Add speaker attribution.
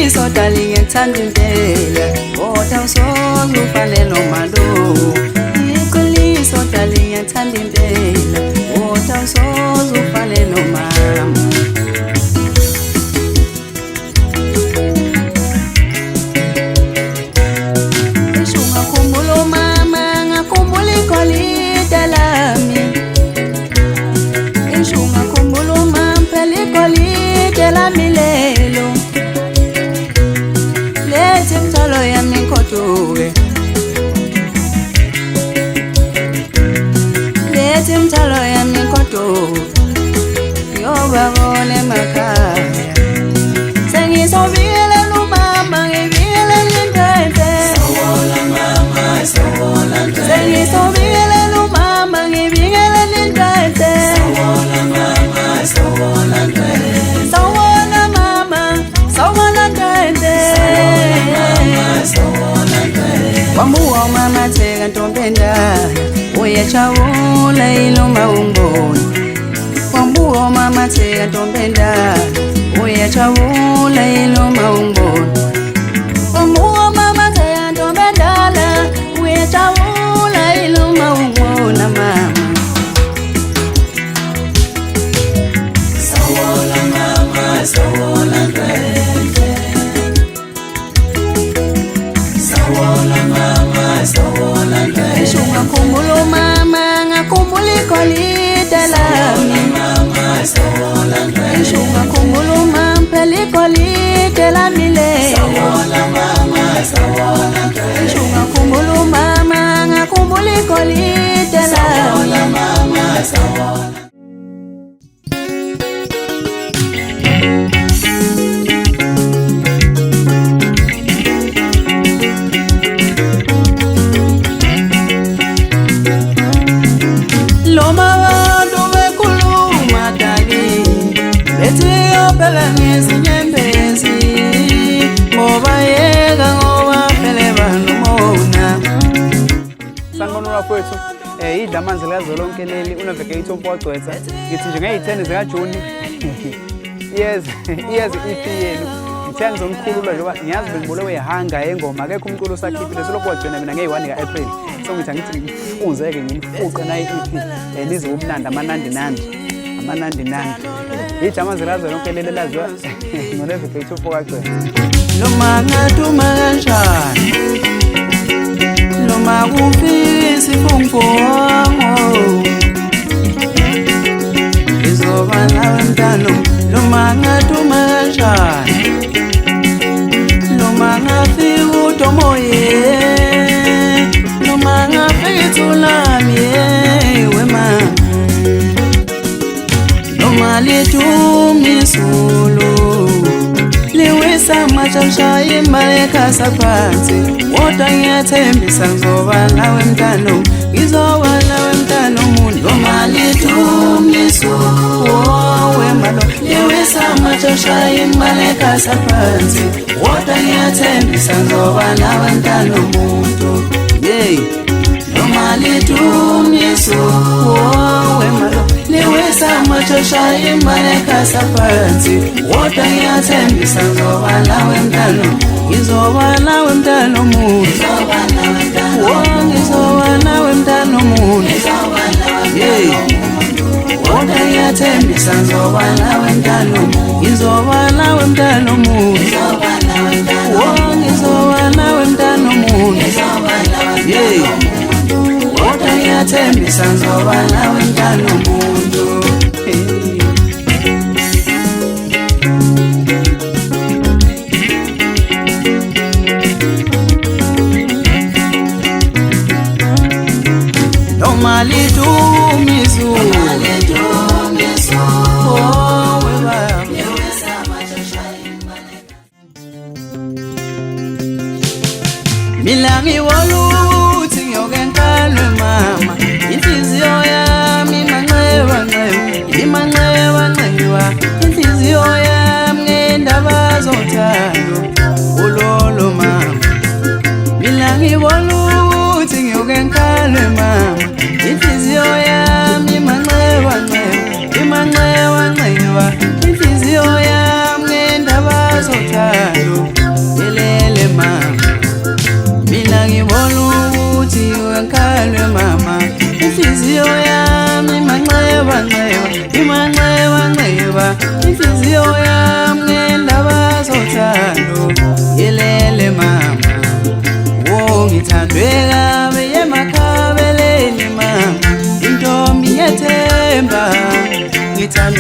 Speaker 1: Iqiniso darling ngithanda impela kodwa usoze ufane nomalo Iqiniso darling ngithanda impela kodwa usoze ufane nomama Ishunga khumbulo mama ngakhumbula igolide lami Ishunga khumbulo mama phela igolide lami lelo Mtalo ya mikotowe Leti mtalo ya mikotowe Yoba vole makaya Sengisobile lumama ngivile lindete
Speaker 2: Sawola mama, sawola ndwele
Speaker 1: Sengisobile lumama ngivile lindete
Speaker 2: Sawola mama, sawola ndwele
Speaker 1: Sawona mama, sawona ndete Wambuwa mama tega ntombenda Uyachawula iluma umboni Wambuwa mama tega ntombenda Uyachawula iluma umboni Wambuwa mama tega ntombendala Uyachawula iluma umboni mama
Speaker 2: Sawola mama, sawola ndwele Sawola mama, sawola ndwele
Speaker 1: Ishunga khumbulo mama ngakhumbula igolide lami
Speaker 2: Mama, sawola ndwele
Speaker 1: Ishunga khumbulo mama phela igolide lami lelo
Speaker 2: Sawola mama, sawola ndwele
Speaker 1: Ishunga khumbulo mama ngakhumbula igolide lami
Speaker 2: Sawola mama, sawola
Speaker 1: Phela ngezinyembezi ngoba yeka ngoba phela banomona
Speaker 3: Sanibona bafowethu idla amanzi lazo lonke leli unaveke ithompo wagcwetha ngithi nje ngey10 zika June yes EP yenu ngithenga zomkhulula njengoba ngiyazi bengibolewe ihanga engoma akekho umculo sakhiphile selokho wajona mina ngey1 ka April so ngithi ngifunzeke ngimfuqe na EP nize ubunandi amanandi idla amanzi lazo lonke leli laziwa noneveke ithompo wagcwetha
Speaker 1: Noma ngatuma kanjani Noma kufika isifungongo Izoba nawe mntano noma ngatuma kanjani Noma ngafika uDomoye Noma ngafika iThulami wema Noma lidumisulu Liwisa machashaya imbaleka saphansi Wodwa ngiyathembisa ngizoba nawe mntano Ngizoba nawe mntano umuntu Noma lidumiso wemalo Liwisa machashaya imbaleka saphansi Wodwa ngiyathembisa ngizoba nawe mntano umuntu Yeah Noma lidumiso wemalo Liwisa machashaya imbaleka saphansi Wodwa ngiyathembisa ngizoba nawe mntano Ngizoba nawe mntano umuntu Ngizoba nawe mntano umuntu Wodwa ngiyathembisa ngizoba nawe mntano Ngizoba nawe mntano umuntu Ngizoba nawe mntano umuntu Wodwa ngiyathembisa ngizoba nawe mntano umuntu Noma lidumiso Mina ngiwoluthi ngiyokenkalo mama Inhliziyo yami manxewa Inhliziyo yami ngendaba zothando Ulolo mama Mina ngiwoluthi ngiyokenkalo mama Inhliziyo yami manxewa Inhliziyo yami ngendaba zothando ngithanda